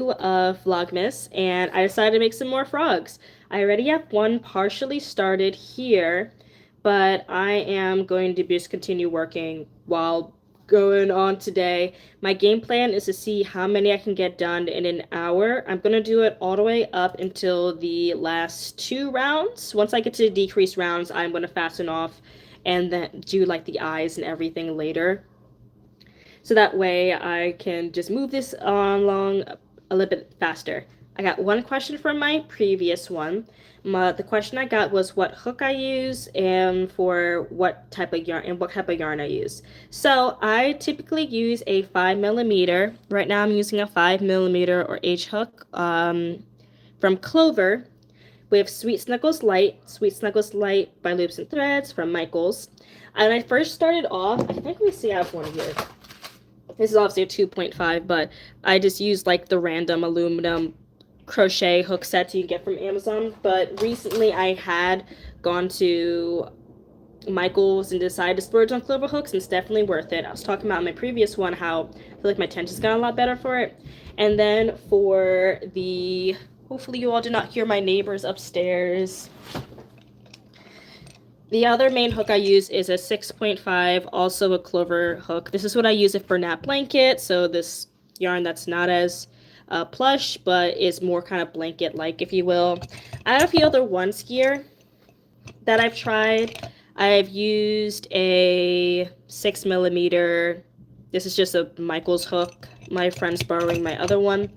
Vlogmas, and I decided to make some more frogs. I already have one partially started here, but I am going to just continue working while going on today. My game plan is to see how many I can get done in an hour. I'm going to do it all the way up until the last two rounds. Once I get to the decreased rounds, I'm going to fasten off and then do like the eyes and everything later. So that way I can just move this on along a little bit faster. I got one question from my previous one. The question I got was what hook I use and for what type of yarn I use. So I typically use a 5mm. Right now I'm using a 5mm or H hook from Clover with Sweet Snuggles Light by Loops and Threads from Michaels. And I first started off, I think we see I have one here. This is obviously a 2.5, but I just used like the random aluminum crochet hook sets you get from Amazon. But recently I had gone to Michael's and decided to splurge on Clover hooks, and it's definitely worth it. I was talking about in my previous one how I feel like my tension's got a lot better for it. And then for the, hopefully you all did not hear my neighbors upstairs. The other main hook I use is a 6.5, also a Clover hook. This is what I use it for nap blanket, so this yarn that's not as plush, but is more kind of blanket-like, if you will. I have a few other ones here that I've tried. I've used a 6mm. This is just a Michael's hook. My friend's borrowing my other one.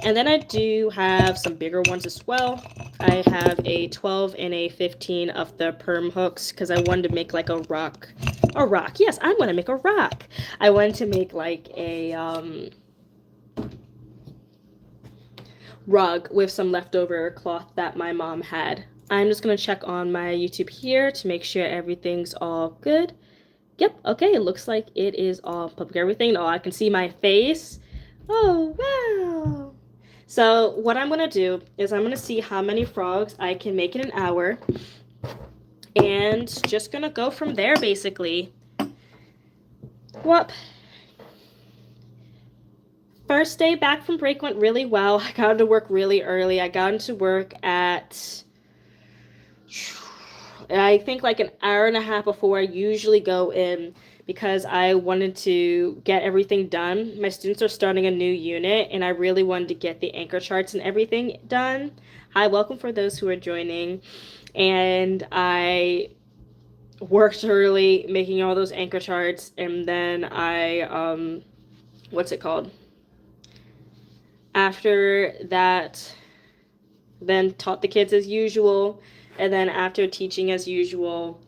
And then I do have some bigger ones as well. I have a 12 and a 15 of the perm hooks because I wanted to make like a rock. Yes, I want to make a rock. I wanted to make like a rug with some leftover cloth that my mom had. I'm just going to check on my YouTube here to make sure everything's all good. Yep, okay, it looks like it is all public everything. Oh, I can see my face. Oh, wow. So what I'm going to do is I'm going to see how many frogs I can make in an hour. And just going to go from there, basically. Whoop. First day back from break went really well. I got into work really early. I got into work at, I think, like an hour and a half before I usually go in, because I wanted to get everything done. My students are starting a new unit, and I really wanted to get the anchor charts and everything done. Hi, welcome for those who are joining. And I worked early making all those anchor charts, and then I, what's it called? After that, then taught the kids as usual, and then after teaching as usual,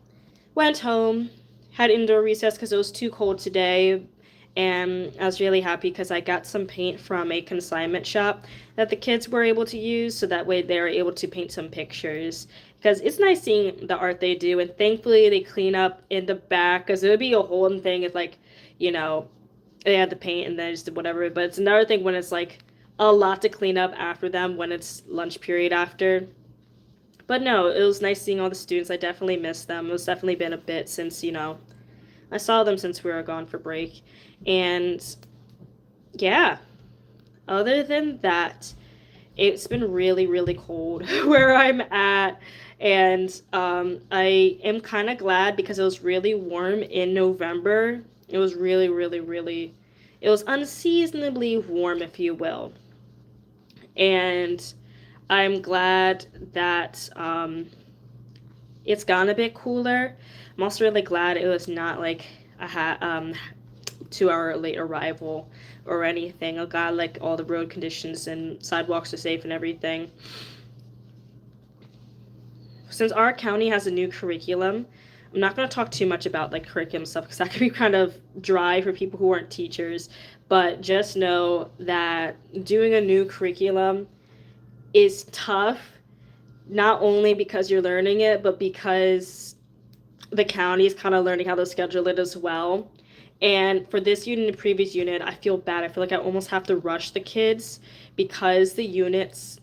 went home, had indoor recess because it was too cold today, and I was really happy because I got some paint from a consignment shop that the kids were able to use, so that way they were able to paint some pictures, because it's nice seeing the art they do. And thankfully they clean up in the back, because it would be a whole thing if, like, you know, they had the paint and then just did whatever. But it's another thing when it's like a lot to clean up after them when it's lunch period after. But no, it was nice seeing all the students. I definitely missed them. It's definitely been a bit since, you know, I saw them since we were gone for break. And yeah, other than that, it's been really, really cold where I'm at. And I am kind of glad because it was really warm in November. It was really, really, really, it was unseasonably warm, if you will. And I'm glad that it's gone a bit cooler. I'm also really glad it was not like a 2-hour late arrival or anything. I'm glad like all the road conditions and sidewalks are safe and everything. Since our county has a new curriculum, I'm not going to talk too much about like curriculum stuff because that can be kind of dry for people who aren't teachers. But just know that doing a new curriculum is tough, not only because you're learning it, but because the county is kind of learning how to schedule it as well. And for this unit and the previous unit, I feel bad. I feel like I almost have to rush the kids because the units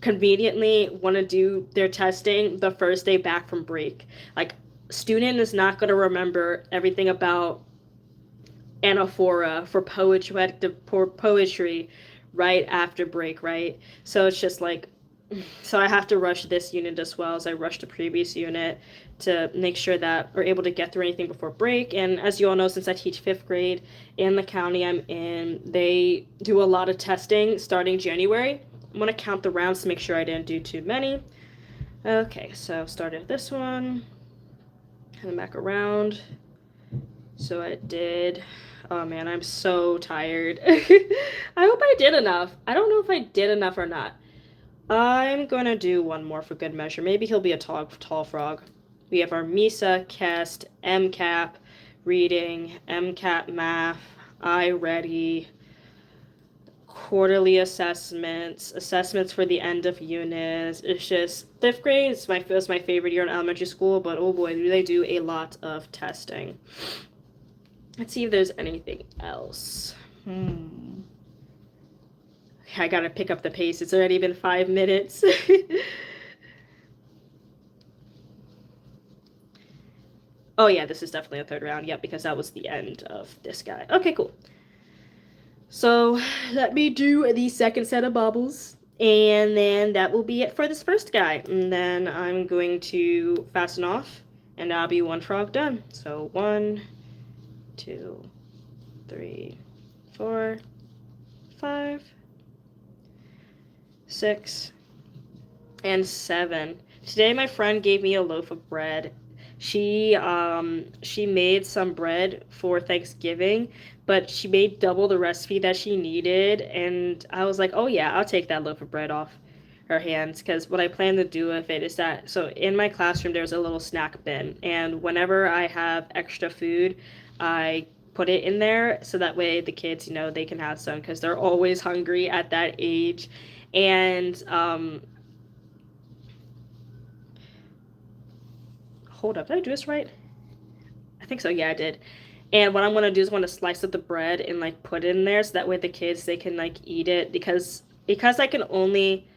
conveniently want to do their testing the first day back from break. Like, student is not going to remember everything about anaphora for poetry right after break, right? So it's just like, so I have to rush this unit as well as I rushed the previous unit to make sure that we're able to get through anything before break. And as you all know, since I teach fifth grade in the county I'm in, they do a lot of testing starting January. I'm going to count the rounds to make sure I didn't do too many. Okay, so started this one, and then back around. So I did, oh man, I'm so tired. I hope I did enough. I don't know if I did enough or not. I'm gonna do one more for good measure. Maybe he'll be a tall frog. We have our MISA, KEST, MCAP, reading, MCAP math, iReady, quarterly assessments for the end of units. It's just fifth grade was my favorite year in elementary school, but oh boy, do they do a lot of testing. Let's see if there's anything else. Okay, I gotta pick up the pace. It's already been 5 minutes. Oh yeah, this is definitely a third round. Yep, because that was the end of this guy. Okay, cool. So let me do the second set of bobbles, and then that will be it for this first guy. And then I'm going to fasten off, and that'll be one frog done. So 1, 2, 3, 4, 5, 6, and 7. Today my friend gave me a loaf of bread. She made some bread for Thanksgiving, but she made double the recipe that she needed, and I was like, oh yeah, I'll take that loaf of bread off her hands, because what I plan to do with it is that, so in my classroom there's a little snack bin, and whenever I have extra food, I put it in there so that way the kids, you know, they can have some, because they're always hungry at that age. And hold up, did I do this right? I think so, yeah, I did. And what I'm going to do is want to slice up the bread and like put it in there so that way the kids, they can like eat it, because I can only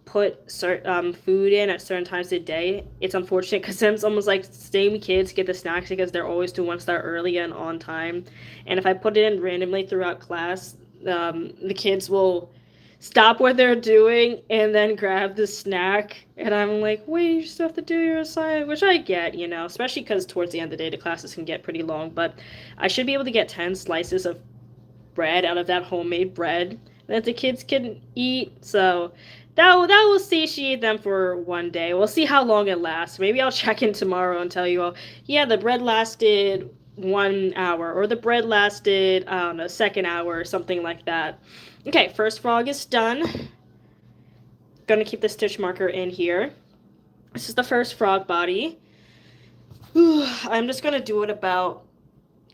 put certain food in at certain times of the day. It's unfortunate because it's almost like same kids get the snacks because they're always to one start early and on time. And if I put it in randomly throughout class, the kids will stop what they're doing and then grab the snack, and I'm like, wait, you still have to do your assignment, which I get, you know, especially because towards the end of the day the classes can get pretty long, but I should be able to get 10 slices of bread out of that homemade bread that the kids can eat. So that will satiate them for one day. We'll see how long it lasts. Maybe I'll check in tomorrow and tell you all, yeah, the bread lasted 1 hour, or the bread lasted, I don't know, second hour, or something like that. Okay, first frog is done. Gonna keep the stitch marker in here. This is the first frog body. I'm just gonna do it about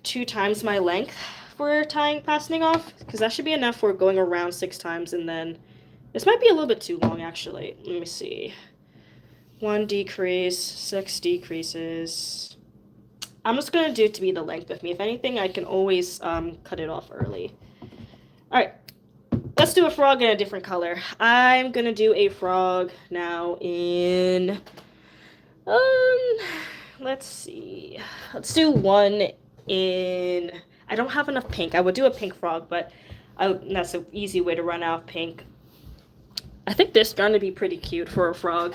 2 times my length for fastening off, because that should be enough for going around 6 times, and then this might be a little bit too long actually. Let me see. 1 decrease, 6 decreases. I'm just gonna do it to be the length with me. If anything, I can always cut it off early. All right. Let's do a frog in a different color. I'm gonna do a frog now in, let's see. Let's do one in, I don't have enough pink. I would do a pink frog, but that's an easy way to run out of pink. I think this is gonna be pretty cute for a frog.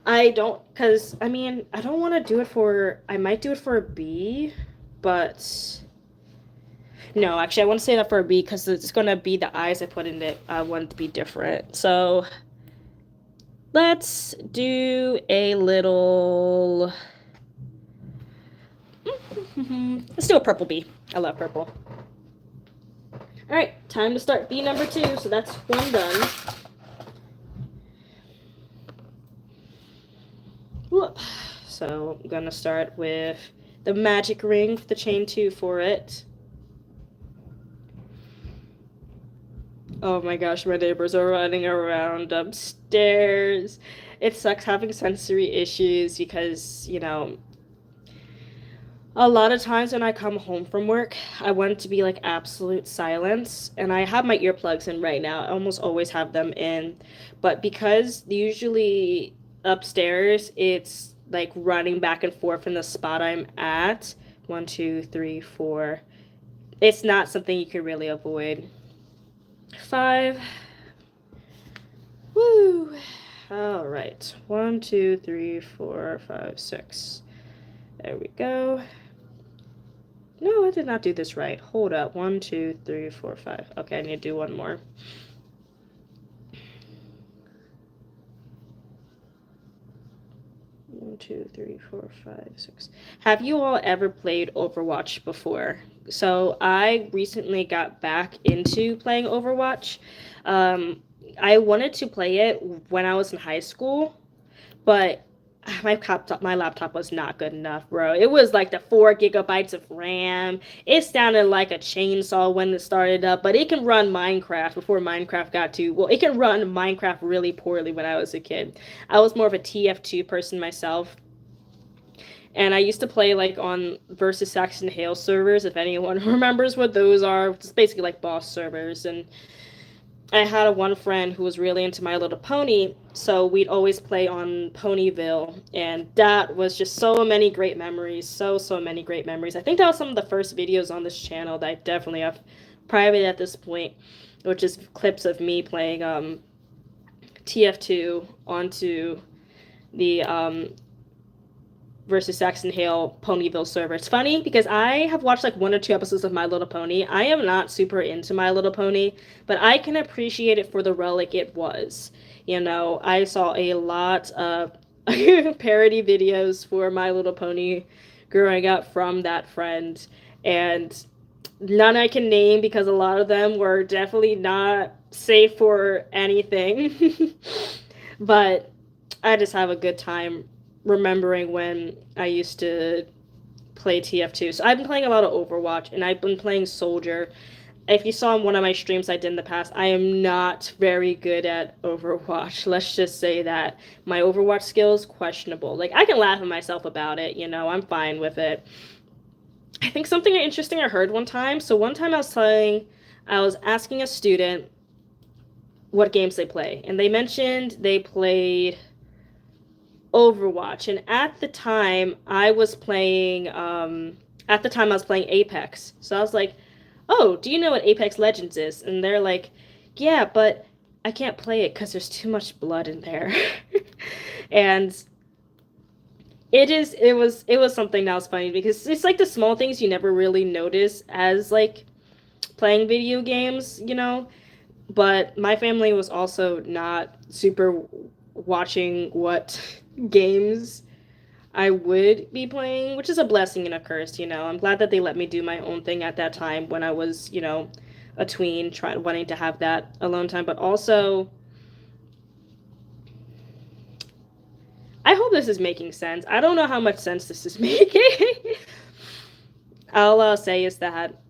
I don't want to do it for, I might do it for a bee, but no, actually, I want to say that for a bee because it's going to be the eyes I put in it. I want it to be different. So let's do a little... Let's do a purple bee. I love purple. All right, time to start bee number 2. So that's one done. Whoop. So I'm going to start with the magic ring, the chain 2 for it. Oh my gosh, my neighbors are running around upstairs. It sucks having sensory issues because, you know, a lot of times when I come home from work, I want it to be like absolute silence. And I have my earplugs in right now. I almost always have them in. But because usually upstairs, it's like running back and forth in the spot I'm at. 1, 2, 3, 4. It's not something you can really avoid. 5, All right. 1, 2, 3, 4, 5, 6. There we go. No, I did not do this right. Hold up. 1, 2, 3, 4, 5. Okay, I need to do one more. One, 2, 3, 4, 5, 6. Have you all ever played Overwatch before? So I recently got back into playing Overwatch. Um, I wanted to play it when I was in high school, but my laptop was not good enough, bro. It was like the 4 gigabytes of RAM. It sounded like a chainsaw when it started up, but it can run Minecraft before Minecraft got to, well, it can run Minecraft really poorly when I was a kid. I was more of a TF2 person myself. And I used to play like on versus Saxon Hale servers, if anyone remembers what those are. It's basically like boss servers. And I had one friend who was really into My Little Pony, so we'd always play on Ponyville, and that was just so many great memories, so many great memories. I think that was some of the first videos on this channel that I definitely have private at this point, which is clips of me playing TF2 onto the versus Saxon Hale Ponyville server. It's funny because I have watched like 1 or 2 episodes of My Little Pony. I am not super into My Little Pony, but I can appreciate it for the relic it was. You know, I saw a lot of parody videos for My Little Pony growing up from that friend, and none I can name because a lot of them were definitely not safe for anything. But I just have a good time remembering when I used to play TF2. So I've been playing a lot of Overwatch, and I've been playing Soldier. If you saw in one of my streams I did in the past, I am not very good at Overwatch. Let's just say that my Overwatch skills questionable. Like, I can laugh at myself about it, you know, I'm fine with it. I think something interesting I heard one time. So one time I was asking a student what games they play, and they mentioned they played Overwatch, and at the time I was playing Apex. So I was like, "Oh, do you know what Apex Legends is?" And they're like, "Yeah, but I can't play it cuz there's too much blood in there." And it was something that was funny because it's like the small things you never really notice as like playing video games, you know? But my family was also not super watching what games I would be playing, which is a blessing and a curse, you know. I'm glad that they let me do my own thing at that time when I was, you know, a tween, wanting to have that alone time. But also, I hope this is making sense. I don't know how much sense this is making. All I'll say is that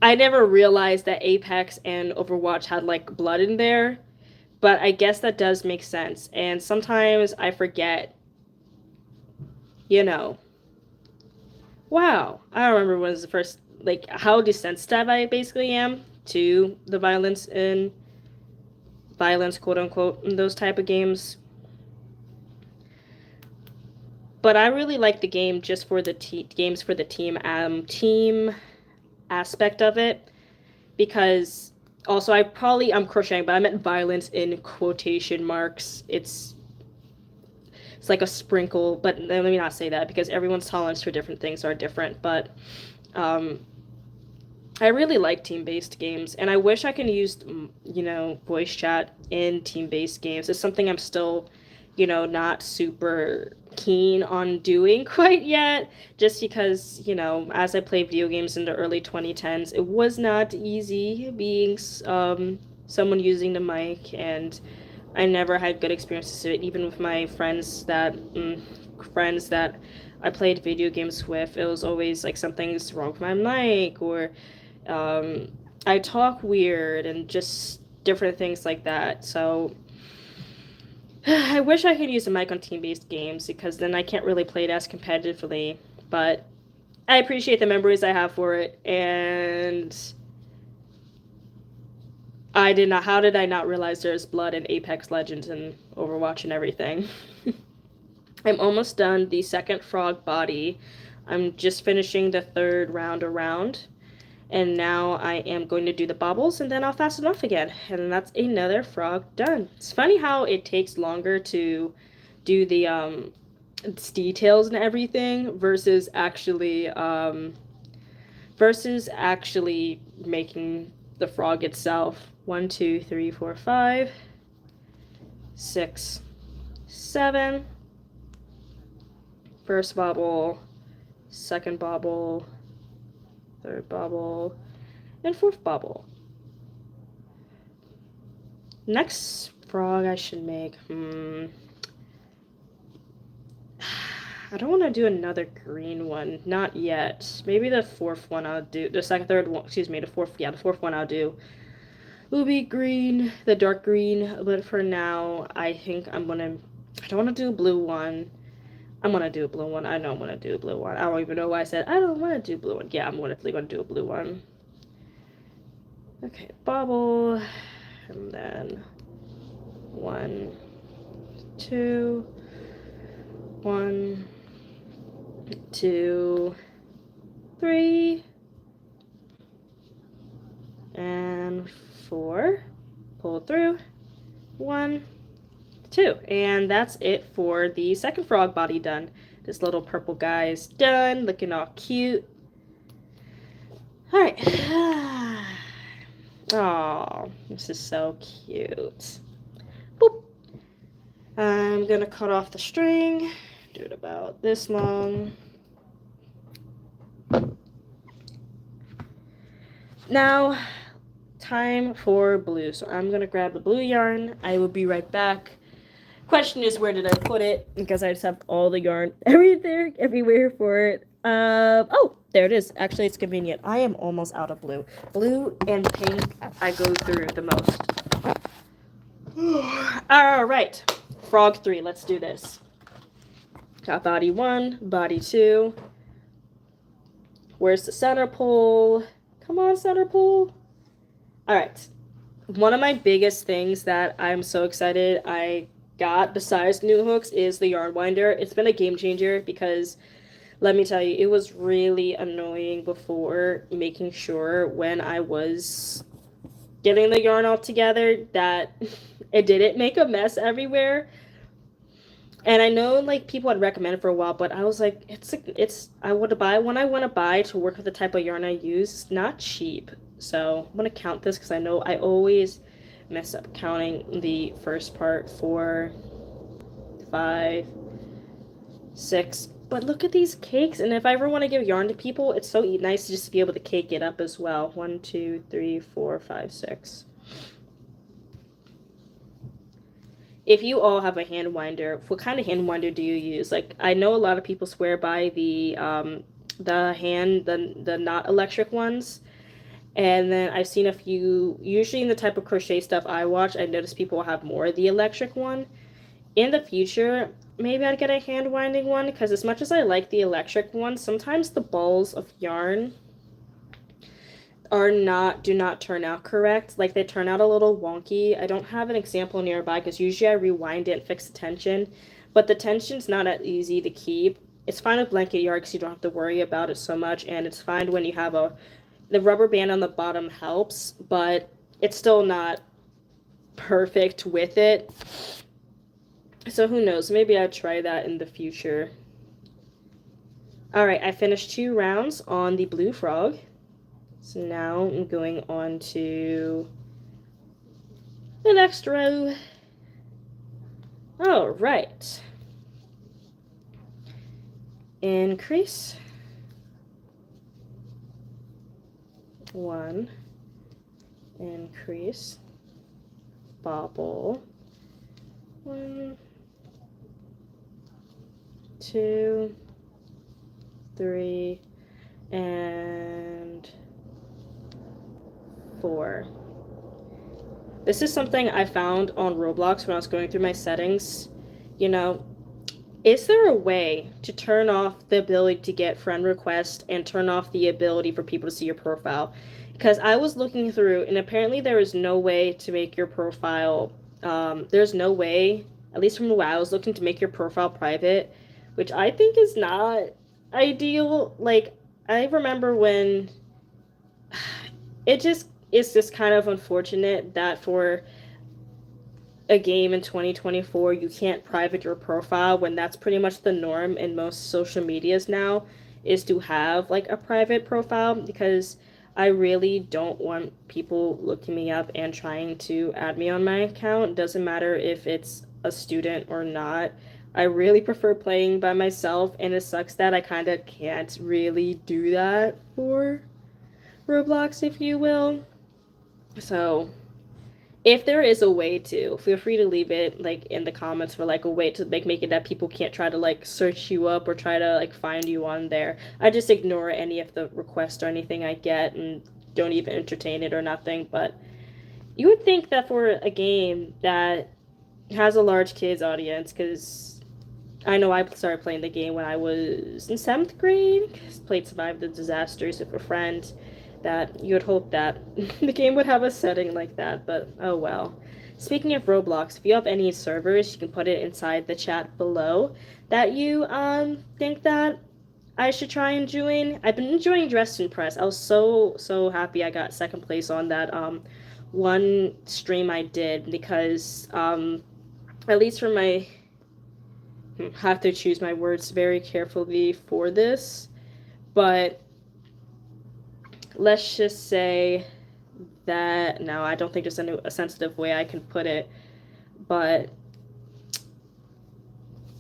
I never realized that Apex and Overwatch had like blood in there, but I guess that does make sense. And sometimes I forget, you know, wow, I don't remember when was the first, like, how desensitized I basically am to the violence, quote unquote, in those type of games. But I really like the game just for the games for the team aspect of it, because also I'm crocheting, but I meant violence in quotation marks. It's like a sprinkle, but let me not say that because everyone's tolerance for different things are different. But I really like team-based games, and I wish I could use, you know, voice chat in team-based games. It's something I'm still, you know, not super keen on doing quite yet, just because, you know, as I played video games in the early 2010s, it was not easy being someone using the mic, and I never had good experiences with it, even with my friends that I played video games with. It was always like something's wrong with my mic, or I talk weird, and just different things like that. So I wish I could use a mic on team-based games, because then I can't really play it as competitively, but I appreciate the memories I have for it, and how did I not realize there's blood in Apex Legends and Overwatch and everything? I'm almost done the second frog body. I'm just finishing the third round around, And now I am going to do the bobbles, and then I'll fasten off again. And that's another frog done. It's funny how it takes longer to do the details and everything versus actually making the frog itself. 1, 2, 3, 4, 5, 6, 7. First bobble, second bobble, third bobble, and fourth bobble. Next frog I should make. I don't want to do another green one. Not yet. Maybe the fourth one I'll do. The third one, excuse me, the fourth one I'll do will be green, the dark green. But for now, I think I don't want to do a blue one. I'm going to do a blue one. I know I'm going to do a blue one. I don't even know why I said I don't want to do a blue one. Yeah, I'm definitely going to do a blue one. Okay, bobble. And then 1, 2, 1, 2, 3, and 4. Pull through. 1, 2. And that's it for the second frog body done. This little purple guy is done, looking all cute. All right. Oh, this is so cute. Boop. I'm gonna cut off the string. Do it about this long. Now, time for blue. So I'm gonna grab the blue yarn. I will be right back. Question is, where did I put it? Because I just have all the yarn everywhere for it. Oh, there it is. Actually, it's convenient. I am almost out of blue. Blue and pink, I go through the most. All right, frog 3. Let's do this. Got body 1, body 2. Where's the center pole? Come on, center pole. All right. One of my biggest things that I'm so excited I got besides new hooks is the yarn winder. It's been a game changer because let me tell you, it was really annoying before making sure when I was getting the yarn all together that it didn't make a mess everywhere. And I know like people had recommended for a while, but I was like, I want to buy to work with the type of yarn I use. It's not cheap. So I'm gonna count this because I know I always mess up counting the first part. 4, 5, 6. But look at these cakes, and if I ever want to give yarn to people, it's so nice to just be able to cake it up as well. 1, 2, 3, 4, 5, 6. If you all have a hand winder, what kind of hand winder do you use? Like, I know a lot of people swear by the not electric ones. And then I've seen a few, usually in the type of crochet stuff I watch, I notice people have more of the electric one. In the future, maybe I'd get a hand winding one, because as much as I like the electric one, sometimes the balls of yarn do not turn out correct. Like, they turn out a little wonky. I don't have an example nearby because usually I rewind it and fix the tension, but the tension's not as easy to keep. It's fine with blanket yarn because you don't have to worry about it so much, and it's fine when you have the rubber band on the bottom helps, but it's still not perfect with it. So who knows, maybe I'll try that in the future. Alright, I finished 2 rounds on the blue frog. So now I'm going on to the next row. Alright. Increase. 1. Increase. Bobble. 1, 2, 3, and 4. This is something I found on Roblox when I was going through my settings. You know, is there a way to turn off the ability to get friend requests and turn off the ability for people to see your profile? Because I was looking through, and apparently there is no way to make your profile, there's no way, at least from the way I was looking, to make your profile private, which I think is not ideal. Like, I remember when it's just kind of unfortunate that for a game in 2024 you can't private your profile when that's pretty much the norm in most social medias now, is to have like a private profile, because I really don't want people looking me up and trying to add me on my account. Doesn't matter if it's a student or not. I really prefer playing by myself, and it sucks that I kind of can't really do that for Roblox, if you will. So if there is a way to, feel free to leave it like in the comments for like a way to make it that people can't try to like search you up or try to like find you on there. I just ignore any of the requests or anything I get and don't even entertain it or nothing. But you would think that for a game that has a large kids audience, because I know I started playing the game when I was in 7th grade, played Survive the Disasters with a friend, that you would hope that the game would have a setting like that, but oh well. Speaking of Roblox, if you have any servers, you can put it inside the chat below that you think that I should try and join. I've been enjoying Dress and Press. I was so happy I got second place on that one stream I did, because at least for my, have to choose my words very carefully for this, but let's just say that, no, I don't think there's a sensitive way I can put it, but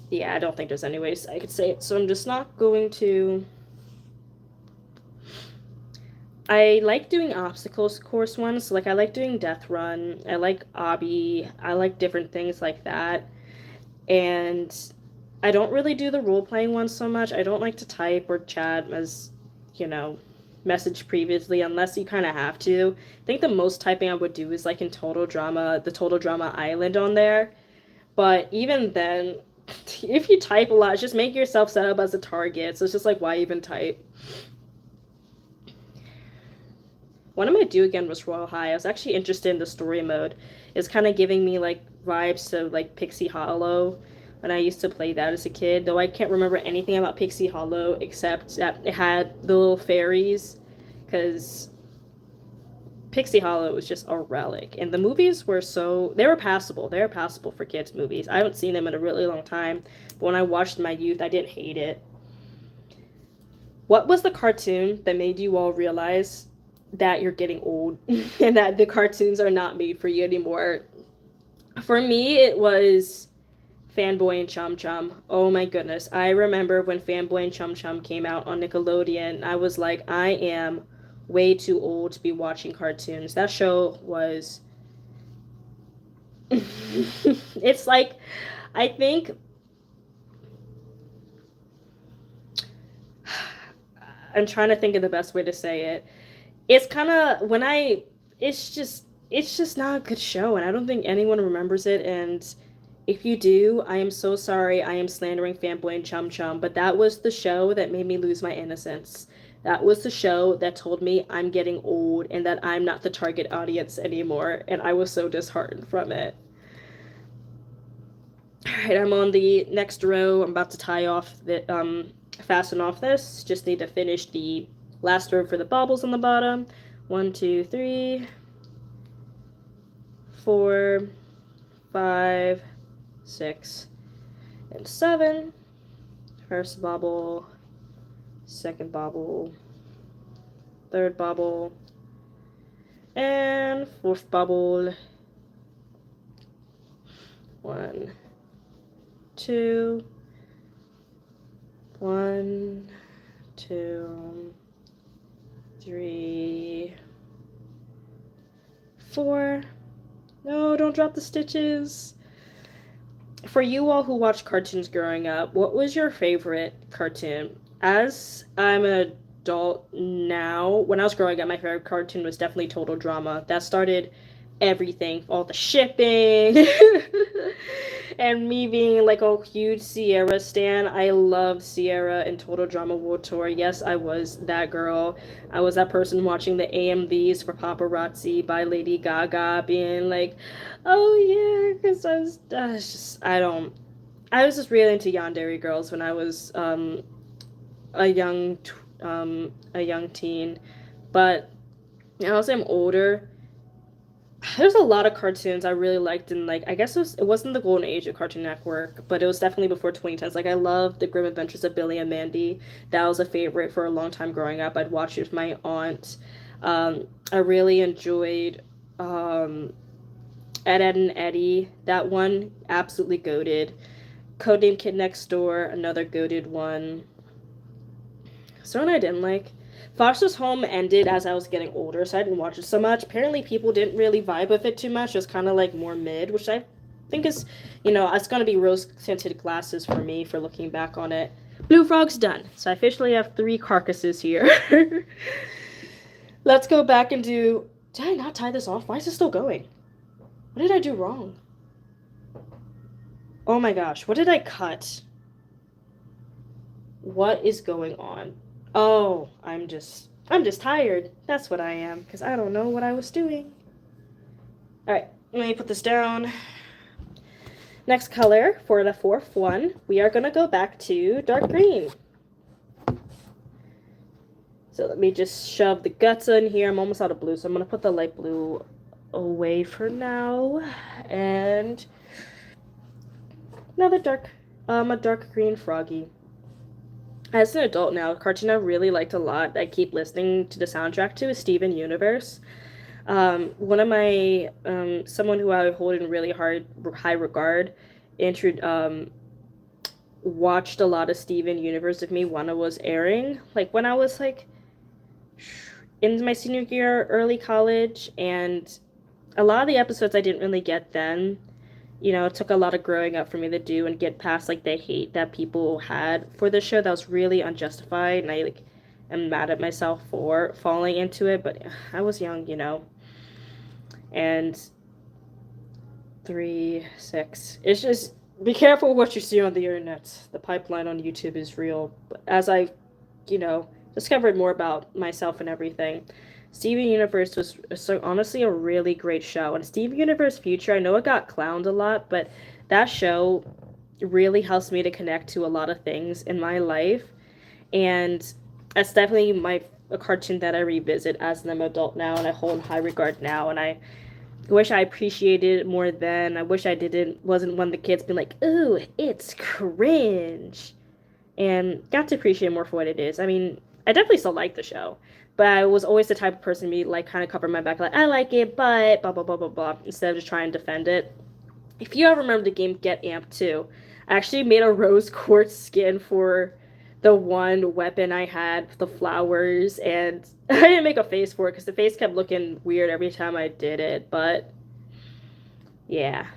yeah, I don't think there's any ways I could say it, so I'm just not going to. I like doing obstacles course ones, like I like doing Death Run, I like Obby, I like different things like that, and I don't really do the role-playing ones so much. I don't like to type or chat as, you know, message previously, unless you kind of have to. I think the most typing I would do is like in Total Drama, the Total Drama Island on there. But even then, if you type a lot, just make yourself set up as a target. So it's just like, why even type? What I'm gonna do again was Royal High. I was actually interested in the story mode. It's kind of giving me like vibes to like Pixie Hollow when I used to play that as a kid, though I can't remember anything about Pixie Hollow except that it had the little fairies, because Pixie Hollow was just a relic. And the movies were they were passable. They were passable for kids' movies. I haven't seen them in a really long time, but when I watched in my youth, I didn't hate it. What was the cartoon that made you all realize that you're getting old and that the cartoons are not made for you anymore? For me, it was Fanboy and Chum Chum. Oh my goodness. I remember when Fanboy and Chum Chum came out on Nickelodeon, I was like, I am way too old to be watching cartoons. That show was it's like, I think I'm trying to think of the best way to say it. It's kind of it's just not a good show, and I don't think anyone remembers it. And if you do, I am so sorry. I am slandering Fanboy and Chum Chum, but that was the show that made me lose my innocence. That was the show that told me I'm getting old and that I'm not the target audience anymore, and I was so disheartened from it. Alright, I'm on the next row. I'm about to fasten off this. Just need to finish the last row for the baubles on the bottom. 1, 2, 3, 4, 5, 6, and 7. First bauble, second bauble, third bauble, and fourth bauble. 1, 2, 1, 2, 3, 4. No, don't drop the stitches. For you all who watched cartoons growing up, what was your favorite cartoon? As I'm an adult now, when I was growing up, my favorite cartoon was definitely Total Drama. That started everything, all the shipping, and me being like a huge Sierra stan. I loved Sierra and Total Drama World Tour. Yes, I was that girl. I was that person watching the AMVs for Paparazzi by Lady Gaga, being like, oh yeah, because I was just, I was just really into yandere girls when I was a young teen. But And also I'm older. There's a lot of cartoons I really liked, and like I guess it wasn't the golden age of Cartoon Network, but it was definitely before 2010s. Like I loved The Grim Adventures of Billy and Mandy. That was a favorite for a long time growing up. I'd watch it with my aunt. I really enjoyed um, Ed and Eddie. That one absolutely goated. Codename Kid Next Door, another goated one. So one I didn't like. Foster's Home ended as I was getting older, so I didn't watch it so much. Apparently, people didn't really vibe with it too much. It was kind of like more mid, which I think is, it's going to be rose tinted glasses for me for looking back on it. Blue Frog's done. So I officially have 3 carcasses here. Let's go back and do. Did I not tie this off? Why is it still going? What did I do wrong? Oh my gosh, what did I cut? What is going on? Oh, I'm just tired. That's what I am, because I don't know what I was doing. Alright, let me put this down. Next color for the 4th one, we are going to go back to dark green. So let me just shove the guts in here. I'm almost out of blue, so I'm going to put the light blue away for now. And another a dark green froggy. As an adult now, a cartoon I really liked a lot, I keep listening to the soundtrack to, is Steven Universe. One of my, someone who I hold in really high regard, watched a lot of Steven Universe with me when it was airing. Like, when I was, like, in my senior year, early college, and a lot of the episodes I didn't really get then. It took a lot of growing up for me to do and get past, like, the hate that people had for the show that was really unjustified, and I, like, am mad at myself for falling into it, but I was young, and 3, 6. It's just, be careful what you see on the internet. The pipeline on YouTube is real. But as I, discovered more about myself and everything, Steven Universe was honestly a really great show. And Steven Universe Future, I know it got clowned a lot, but that show really helps me to connect to a lot of things in my life. And that's definitely a cartoon that I revisit as an adult now, and I hold in high regard now. And I wish I appreciated it more then. I wish I wasn't one of the kids being like, ooh, it's cringe. And got to appreciate it more for what it is. I mean, I definitely still like the show, but I was always the type of person to be like kind of cover my back, like, I like it, but blah blah blah blah blah, instead of just trying to defend it. If you ever remember the game Get Amped 2, I actually made a rose quartz skin for the one weapon I had, the flowers, and I didn't make a face for it because the face kept looking weird every time I did it, but yeah.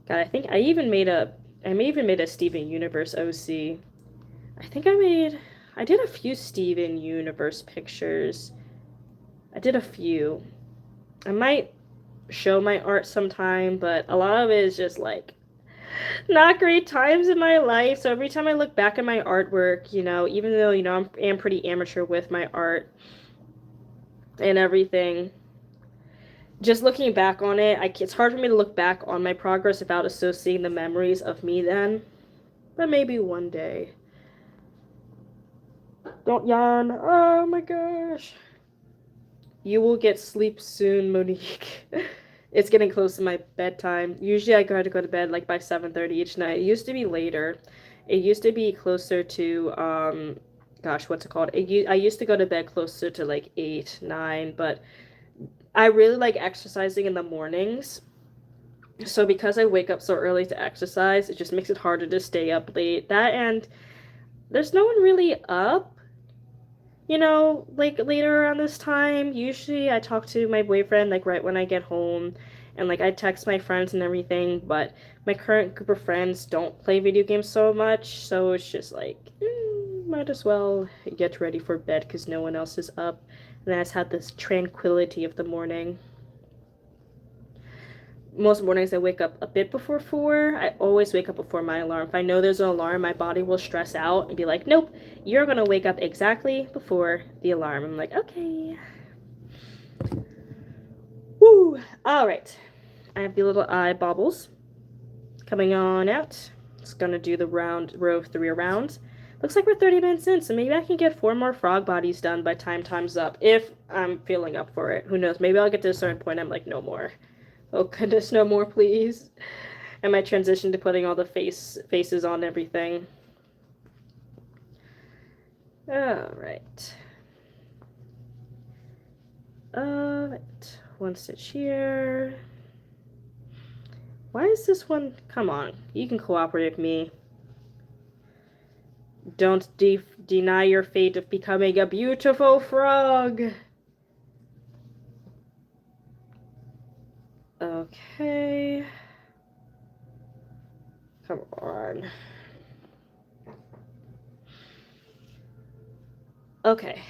God, I think I even made a Steven Universe OC. I did a few Steven Universe pictures. I did a few. I might show my art sometime, but a lot of it is just like not great times in my life. So every time I look back at my artwork, even though, I'm pretty amateur with my art and everything, just looking back on it, it's hard for me to look back on my progress without associating the memories of me then. But maybe one day. Don't yawn. Oh my gosh. You will get sleep soon, Monique. It's getting close to my bedtime. Usually I try to go to bed like by 7:30 each night. It used to be later. It used to be closer to, gosh, what's it called? I used to go to bed closer to like 8, 9, but I really like exercising in the mornings. So because I wake up so early to exercise, it just makes it harder to stay up late. That, and there's no one really up, like later around this time. Usually I talk to my boyfriend like right when I get home, and like I text my friends and everything, but my current group of friends don't play video games so much, so it's just like, might as well get ready for bed because no one else is up, and I just have this tranquility of the morning. Most mornings I wake up a bit before 4. I always wake up before my alarm. If I know there's an alarm, my body will stress out and be like, nope, you're gonna wake up exactly before the alarm. I'm like, okay. Woo! Alright. I have the little eye baubles coming on out. Just gonna do the row of 3 around. Looks like we're 30 minutes in, so maybe I can get 4 more frog bodies done by time time's up, if I'm feeling up for it. Who knows? Maybe I'll get to a certain point, I'm like, no more. Oh goodness, no more, please. I might transition to putting all the faces on everything. Alright. Alright. One stitch here. Why is this one? Come on, you can cooperate with me. Don't deny your fate of becoming a beautiful frog. Okay. Come on. Okay.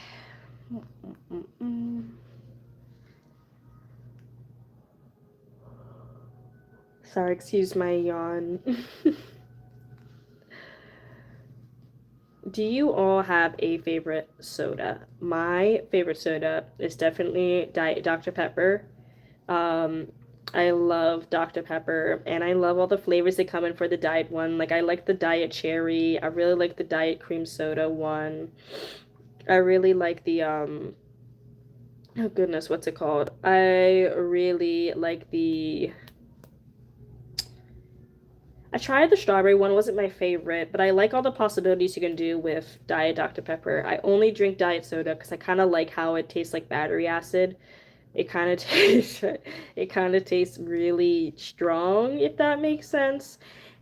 Sorry, excuse my yawn. Do you all have a favorite soda? My favorite soda is definitely Diet Dr. Pepper. I love Dr. Pepper, and I love all the flavors that come in for the diet one. Like, I like the diet cherry. I really like the diet cream soda one. I really like the, oh goodness, what's it called? I really like the, I tried the strawberry one, wasn't my favorite, but I like all the possibilities you can do with Diet Dr. Pepper. I only drink diet soda because I kind of like how it tastes like battery acid. It kind of tastes it kind of tastes really strong, if that makes sense.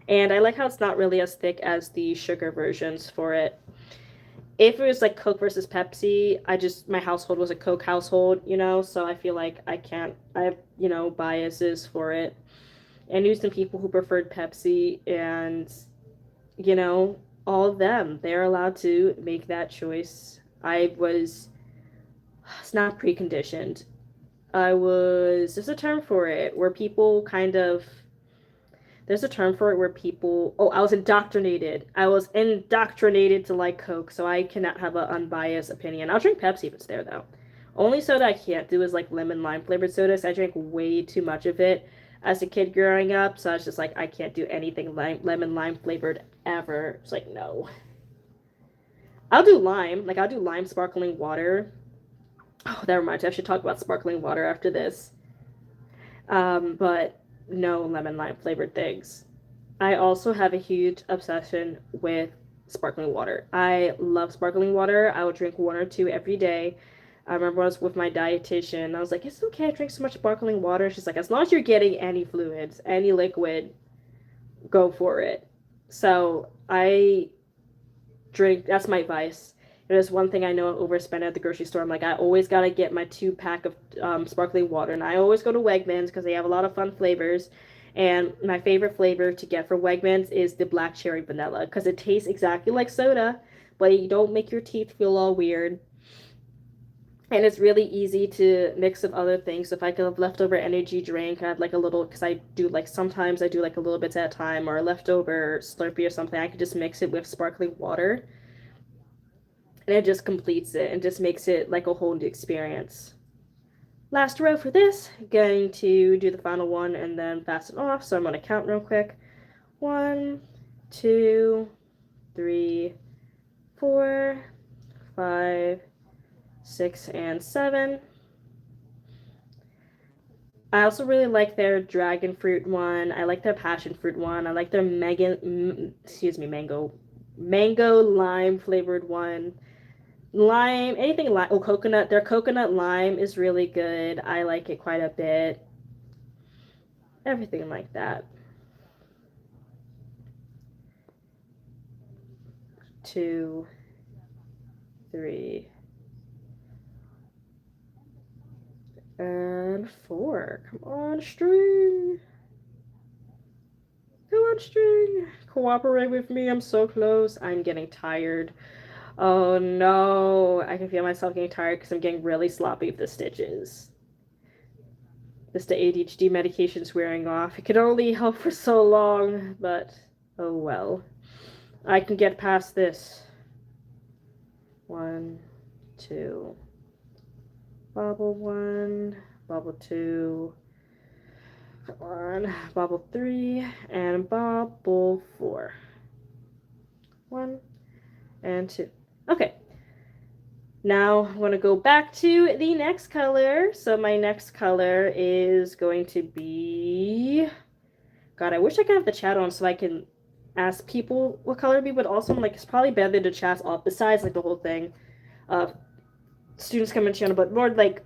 And I like how it's not really as thick as the sugar versions for it. If it was like Coke versus Pepsi, my household was a Coke household, so I feel like I have, biases for it. And knew some people who preferred Pepsi, and you know, all of them, they're allowed to make that choice. It's not preconditioned. There's a term for it where people kind of, there's a term for it where people, oh, I was indoctrinated. I was indoctrinated to like Coke, so I cannot have an unbiased opinion. I'll drink Pepsi if it's there, though. Only soda I can't do is like lemon lime flavored sodas. I drank way too much of it as a kid growing up, so I was just like, I can't do anything lemon lime flavored ever. It's like, no. I'll do lime sparkling water. Oh, that reminds me, I should talk about sparkling water after this. But no lemon lime flavored things. I also have a huge obsession with sparkling water. I love sparkling water. I would drink 1 or 2 every day. I remember I was with my dietitian. I was like, "It's okay, I drink so much sparkling water." She's like, "As long as you're getting any fluids, any liquid, go for it." So I drink. That's my vice. It is one thing I know I overspend at the grocery store. I'm like, I always gotta get my 2 pack of sparkling water, and I always go to Wegmans because they have a lot of fun flavors. And my favorite flavor to get for Wegmans is the black cherry vanilla because it tastes exactly like soda, but you don't make your teeth feel all weird. And it's really easy to mix with other things. If I could have leftover energy drink, I have like a little, because I do like, sometimes I do like a little bits at a time, or a leftover Slurpee or something, I could just mix it with sparkling water. And it just completes it and just makes it like a whole new experience. Last row for this, going to do the final one and then pass it off. So I'm going to count real quick. 1, 2, 3, 4, 5, 6, and 7. I also really like their dragon fruit one. I like their passion fruit one. I like their mango lime flavored one. Lime, anything lime. Oh, coconut. Their coconut lime is really good. I like it quite a bit. Everything like that. 2, 3, and 4. Come on, string. Come on, string. Cooperate with me. I'm so close. I'm getting tired. Oh no. I can feel myself getting tired because I'm getting really sloppy with the stitches. Just the ADHD medication's wearing off. It can only help for so long, but oh well. I can get past this. 1, 2. Bobble 1, bobble 2. Come on. Bobble 3, and bobble 4. 1, and 2. Okay. Now I'm going to go back to the next color. So my next color is going to be... God, I wish I could have the chat on so I can ask people what color to be, but also, like, it's probably better to chat off besides, like, the whole thing of students coming to channel, but more, like,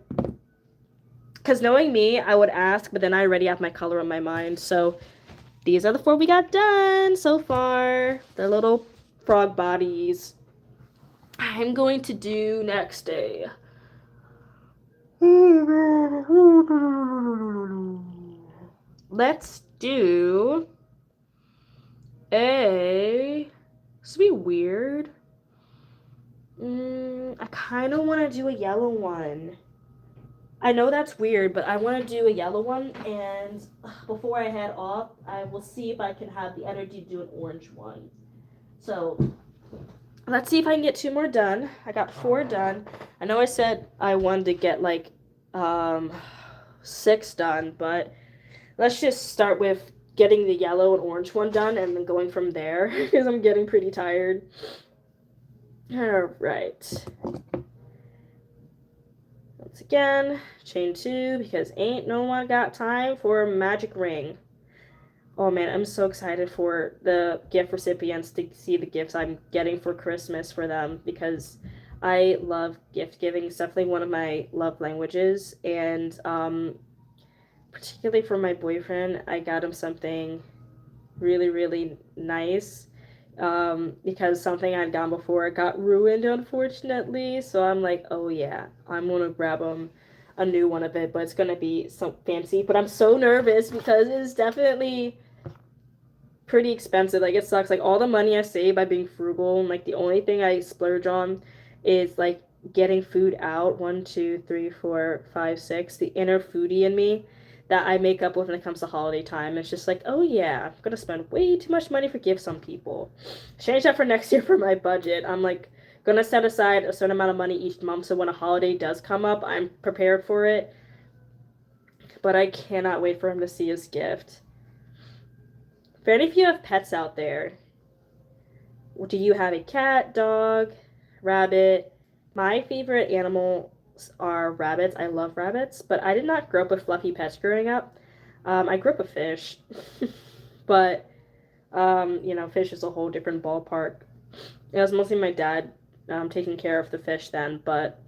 because knowing me, I would ask, but then I already have my color in my mind. So these are the 4 we got done so far. They're little frog bodies. I'm going to do next day. Let's do a... This would be weird. I kind of want to do a yellow one. I know that's weird, but I want to do a yellow one, and before I head off, I will see if I can have the energy to do an orange one. So let's see if I can get 2 more done. I got 4 done. I know I said I wanted to get like 6 done, but let's just start with getting the yellow and orange one done and then going from there because I'm getting pretty tired. All right. Once again, chain 2 because ain't no one got time for a magic ring. Oh man, I'm so excited for the gift recipients to see the gifts I'm getting for Christmas for them because I love gift giving. It's definitely one of my love languages, and particularly for my boyfriend, I got him something really, really nice because something I'd gotten before got ruined, unfortunately. So I'm like, oh yeah, I'm gonna grab him a new one of it, but it's gonna be so fancy. But I'm so nervous because it's definitely pretty expensive. Like, it sucks. Like, all the money I save by being frugal, and like the only thing I splurge on is like getting food out. 1, 2, 3, 4, 5, 6. The inner foodie in me that I make up with when it comes to holiday time. It's just like, oh yeah, I'm gonna spend way too much money for gifts on people. Change that for next year for my budget. I'm like gonna set aside a certain amount of money each month so when a holiday does come up, I'm prepared for it. But I cannot wait for him to see his gift. For any of you who have pets out there, do you have a cat, dog, rabbit? My favorite animals are rabbits. I love rabbits, but I did not grow up with fluffy pets growing up. I grew up with fish, but fish is a whole different ballpark. It was mostly my dad taking care of the fish then, but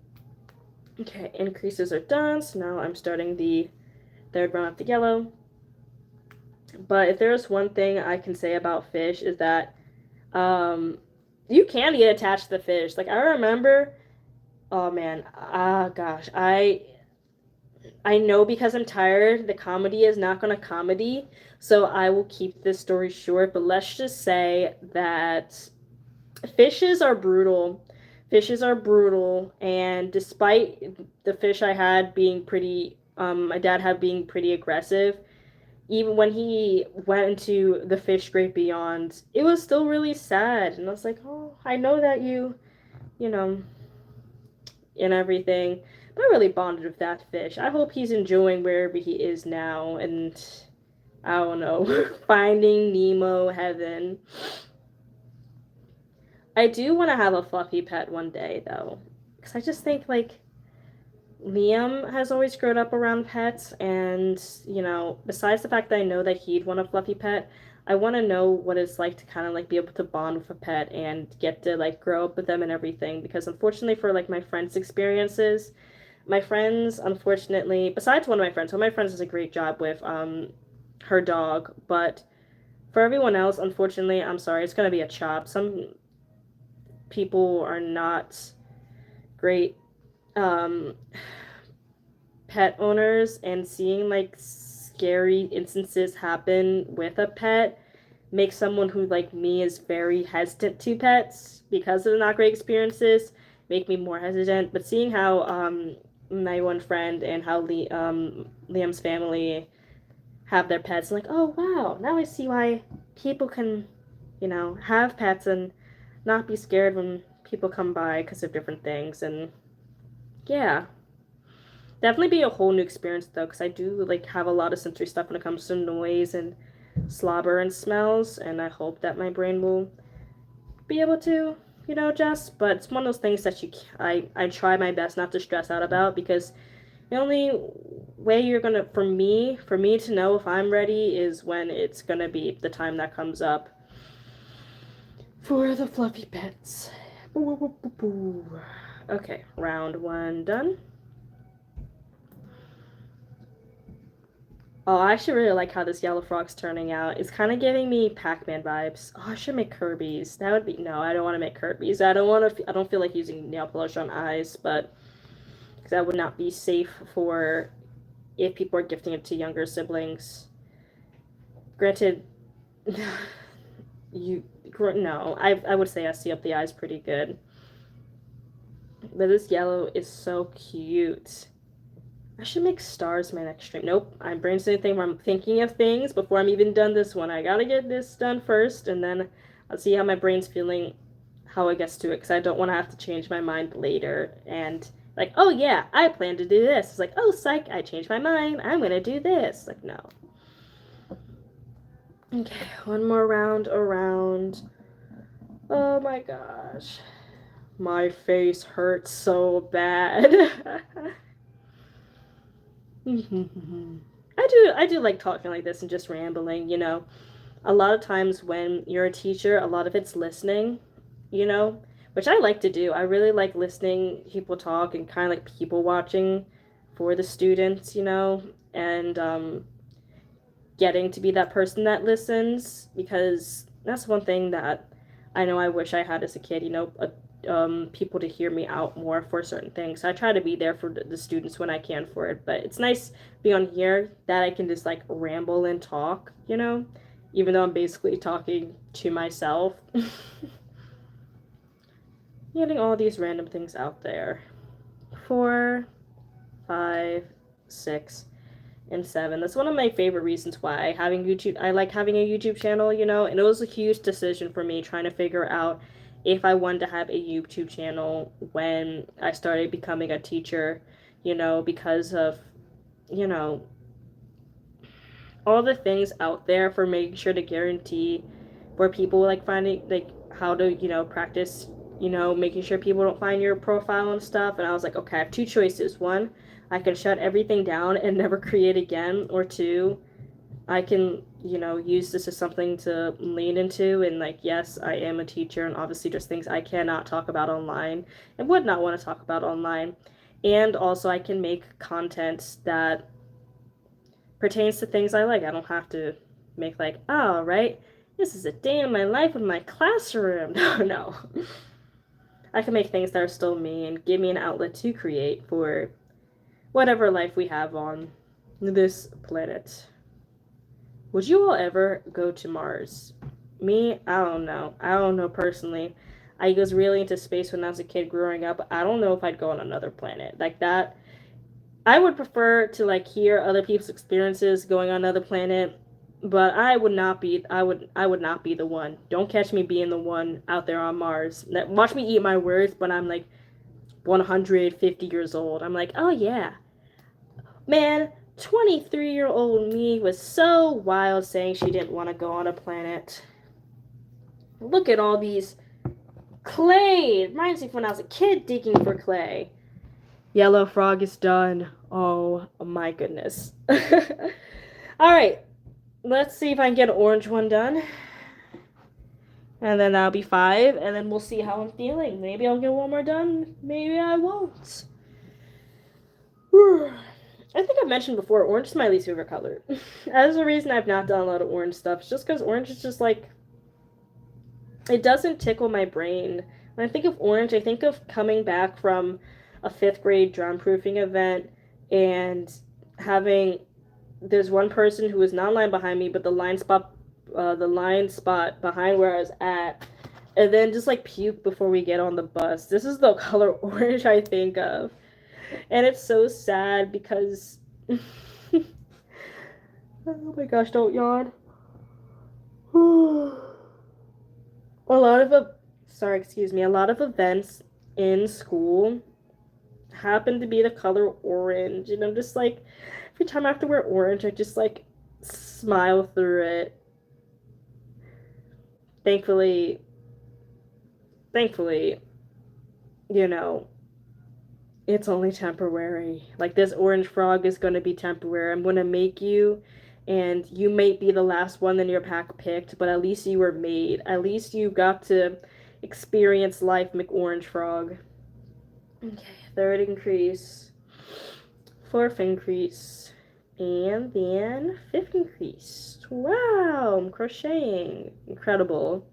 okay, increases are done, so now I'm starting the 3rd round of the yellow. But if there's one thing I can say about fish is that you can get attached to the fish. Like, I remember, oh man, gosh, I know because I'm tired, the comedy is not gonna comedy, so I will keep this story short, but let's just say that fishes are brutal. Fishes are brutal, and despite the fish I had being pretty, my dad had being pretty aggressive, even when he went into the fish great beyond, it was still really sad. And I was like, oh, I know that you know, and everything. But I really bonded with that fish. I hope he's enjoying wherever he is now. And I don't know, finding Nemo heaven. I do want to have a fluffy pet one day, though. Because I just think, like, Liam has always grown up around pets, and, besides the fact that I know that he'd want a fluffy pet, I want to know what it's like to kind of, like, be able to bond with a pet and get to, like, grow up with them and everything, because unfortunately for, like, my friends' experiences, my friends, unfortunately, besides one of my friends does a great job with, her dog, but for everyone else, unfortunately, I'm sorry, it's going to be a chop. Some people are not great pet owners, and seeing like scary instances happen with a pet makes someone who like me is very hesitant to pets because of the not great experiences make me more hesitant. But seeing how my one friend and how Liam's family have their pets, I'm like, oh wow, now I see why people can have pets and not be scared when people come by because of different things. And yeah, definitely be a whole new experience though, because I do like have a lot of sensory stuff when it comes to noise and slobber and smells, and I hope that my brain will be able to Jess, but it's one of those things that I try my best not to stress out about, because the only way you're gonna, for me to know if I'm ready is when it's gonna be the time that comes up for the fluffy pets. Okay, round one done. Oh, I actually really like how this yellow frog's turning out. It's kind of giving me Pac-Man vibes. Oh, I should make Kirby's. That would be, no, I don't want to make Kirby's. I don't feel like using nail polish on eyes, but because that would not be safe for if people are gifting it to younger siblings. Granted, no, I would say I see up the eyes pretty good. But this yellow is so cute. I should make stars my next stream. Nope, I'm brainstorming where I'm thinking of things before I'm even done this one. I gotta get this done first, and then I'll see how my brain's feeling, how it gets to it, because I don't want to have to change my mind later. And like, oh yeah, I plan to do this. It's like, oh psych, I changed my mind. I'm gonna do this. Like, no. Okay, one more round around. Oh my gosh. My face hurts so bad. I do like talking like this and just rambling, A lot of times when you're a teacher, a lot of it's listening, which I like to do. I really like listening people talk and kind of like people watching for the students, and getting to be that person that listens, because that's one thing that I know I wish I had as a kid, people to hear me out more for certain things. I try to be there for the students when I can for it, but it's nice being on here that I can just like ramble and talk, even though I'm basically talking to myself. Getting all these random things out there. 4, 5, 6, and 7. That's one of my favorite reasons why I like having a YouTube channel, and it was a huge decision for me trying to figure out if I wanted to have a YouTube channel when I started becoming a teacher, because of, all the things out there for making sure to guarantee for people like finding like how to, practice, making sure people don't find your profile and stuff. And I was like, okay, I have two choices. One, I can shut everything down and never create again, or two, I can, use this as something to lean into. And like, yes, I am a teacher, and obviously there's things I cannot talk about online and would not want to talk about online. And also I can make content that pertains to things I like. I don't have to make like, oh, right, this is a day in my life in my classroom. No. I can make things that are still me and give me an outlet to create for whatever life we have on this planet. Would you all ever go to Mars? Me, I don't know. I don't know personally. I was really into space when I was a kid growing up. I don't know if I'd go on another planet like that. I would prefer to like hear other people's experiences going on another planet, but I would not be the one. Don't catch me being the one out there on Mars. Watch me eat my words when I'm like 150 years old. I'm like, oh yeah. Man, 23-year-old me was so wild saying she didn't want to go on a planet. Look at all these clay. It reminds me of when I was a kid digging for clay. Yellow frog is done. Oh my goodness. Alright, let's see if I can get an orange one done. And then that'll be 5, and then we'll see how I'm feeling. Maybe I'll get one more done, maybe I won't. I think I've mentioned before, orange is my least favorite color. That's the reason I've not done a lot of orange stuff. It's just because orange is just like, it doesn't tickle my brain. When I think of orange, I think of coming back from a 5th grade drum proofing event and there's one person who was not in line behind me, but the line spot behind where I was at, and then just like puke before we get on the bus. This is the color orange I think of. And it's so sad because oh my gosh, don't yawn. A lot of events in school happen to be the color orange, and I'm just like, every time I have to wear orange, I just like smile through it. Thankfully, thankfully, you know, it's only temporary. Like this orange frog is going to be temporary. I'm going to make you, and you may be the last one in your pack picked, but at least you were made. At least you got to experience life, McOrange Frog. Okay, third increase, fourth increase, and then fifth increase. Wow, I'm crocheting. Incredible.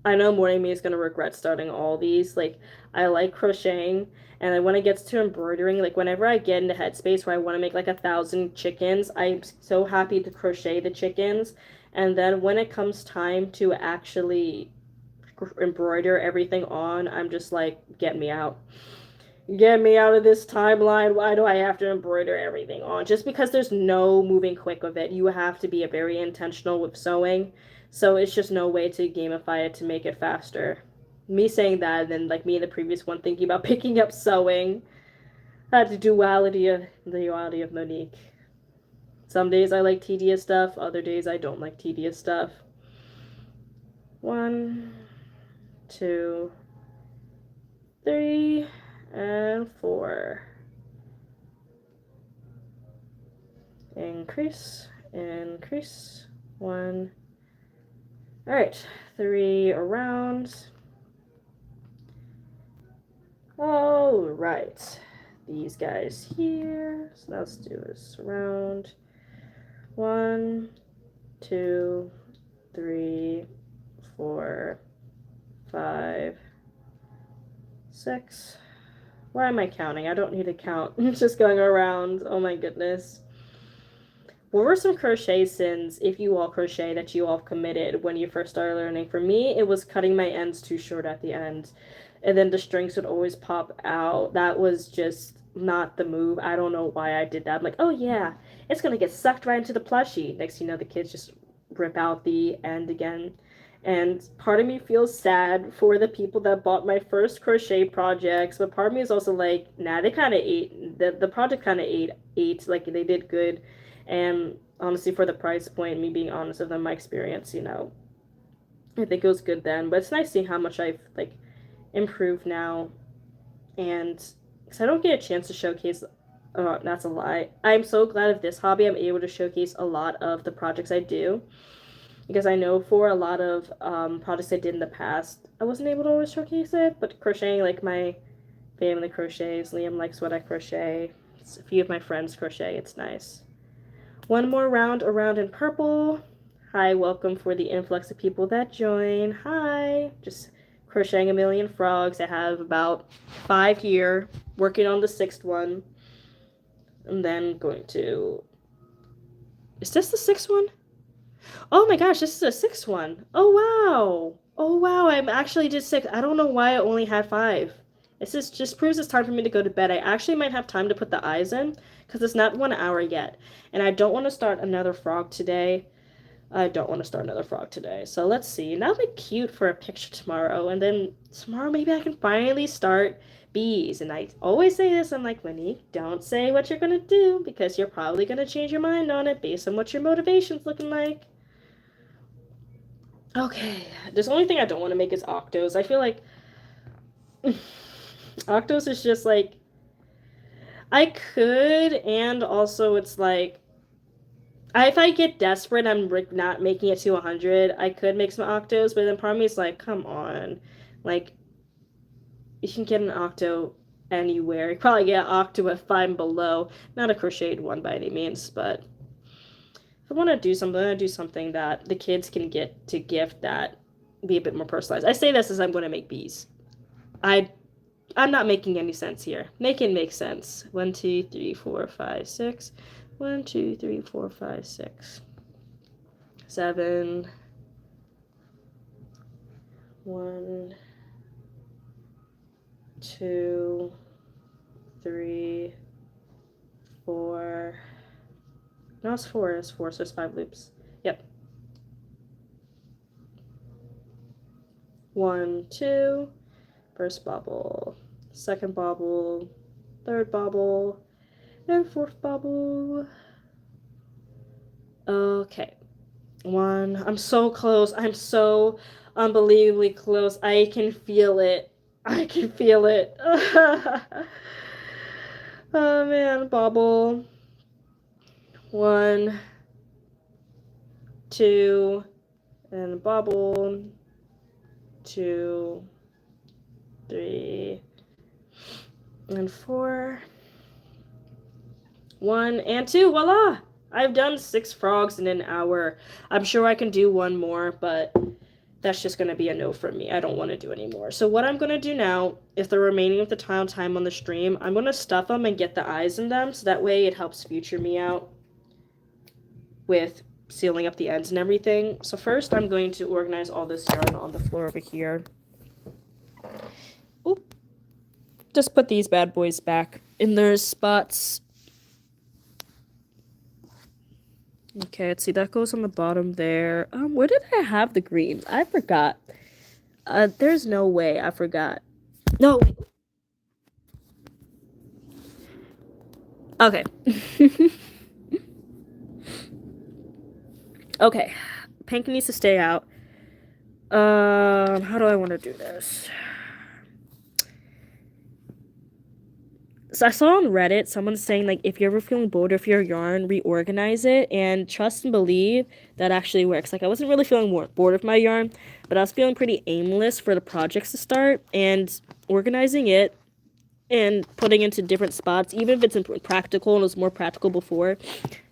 I know Morning Me is gonna regret starting all these. Like, I like crocheting, and then when it gets to embroidering, like whenever I get into headspace where I want to make like 1,000 chickens, I'm so happy to crochet the chickens. And then when it comes time to actually embroider everything on, I'm just like, get me out. Get me out of this timeline. Why do I have to embroider everything on? Just because there's no moving quick with it. You have to be very intentional with sewing. So it's just no way to gamify it to make it faster. Me saying that, and then like me in the previous one thinking about picking up sewing. The duality of Monique. Some days I like tedious stuff, other days I don't like tedious stuff. 1, 2, 3, and 4. Increase, increase. 1. All right, 3 around. All right, these guys here. So let's do this around. 1, 2, 3, 4, 5, 6. Why am I counting? I don't need to count. It's just going around. Oh my goodness. What were some crochet sins, if you all crochet, that you all committed when you first started learning? For me, it was cutting my ends too short at the end. And then the strings would always pop out. That was just not the move. I don't know why I did that. I'm like, oh yeah, it's going to get sucked right into the plushie. Next thing you know, the kids just rip out the end again. And part of me feels sad for the people that bought my first crochet projects, but part of me is also like, nah, they kind of ate, the project kind of ate, like they did good. And honestly, for the price point, me being honest with them, my experience, I think it was good then. But it's nice seeing how much I've like improved now, and because I don't get a chance to showcase. Oh, that's a lie. I'm so glad of this hobby. I'm able to showcase a lot of the projects I do, because I know for a lot of projects I did in the past, I wasn't able to always showcase it. But crocheting, like my family crochets, Liam likes what I crochet. A few of my friends crochet. It's nice. One more round around in purple. Hi, welcome for the influx of people that join. Hi, just crocheting a million frogs. I have about 5 here, working on the 6th one. And then going to... Is this the 6th one? Oh my gosh, this is the 6th one. Oh wow. Oh wow, I'm actually did 6. I don't know why I only had 5. This just proves it's time for me to go to bed. I actually might have time to put the eyes in, because it's not 1 hour yet. And I don't want to start another frog today. So let's see. That'll be cute for a picture tomorrow. And then tomorrow maybe I can finally start bees. And I always say this, I'm like, Monique, don't say what you're going to do, because you're probably going to change your mind on it based on what your motivation's looking like. Okay. The only thing I don't want to make is octos. I feel like octos is just like, I could, and also it's like, if I get desperate, I'm not making it to 100. I could make some octos, but then part of me is like, come on. Like, you can get an octo anywhere. You probably get an octo at 5 and below. Not a crocheted one by any means, but if I want to do something, I'm going to do something that the kids can get to gift that be a bit more personalized. I say this as I'm going to make bees. I'm not making any sense here. Make it make sense. 1, 2, 3, 4, 5, 6. 1, 2, 3, 4, 5, 6, 7. 1, 2, 3, 4. No, it's 4. It's 4, so it's 5 loops. Yep. 1, 2. First bobble. Second bobble. Third bobble. And 4th bobble. Okay. 1. I'm so close. I'm so... unbelievably close. I can feel it. I can feel it. Oh man, bobble. 1, 2, and bobble. 2, 3, and 4. 1 and 2. Voila! I've done 6 frogs in an hour. I'm sure I can do one more, but that's just going to be a no for me. I don't want to do any more. So what I'm going to do now, if the remaining of the time on the stream, I'm going to stuff them and get the eyes in them, so that way it helps future me out with sealing up the ends and everything. So first I'm going to organize all this yarn on the floor over here. Oop. Just put these bad boys back in their spots. Okay, let's see, that goes on the bottom there. Where did I have the green? I forgot. There's no way I forgot. No. Okay. Okay. Pink needs to stay out. How do I want to do this? So I saw on Reddit someone saying, like, if you're ever feeling bored of your yarn, reorganize it, and trust and believe that actually works. Like, I wasn't really feeling bored of my yarn, but I was feeling pretty aimless for the projects to start, and organizing it and putting into different spots, even if it's impractical and it was more practical before.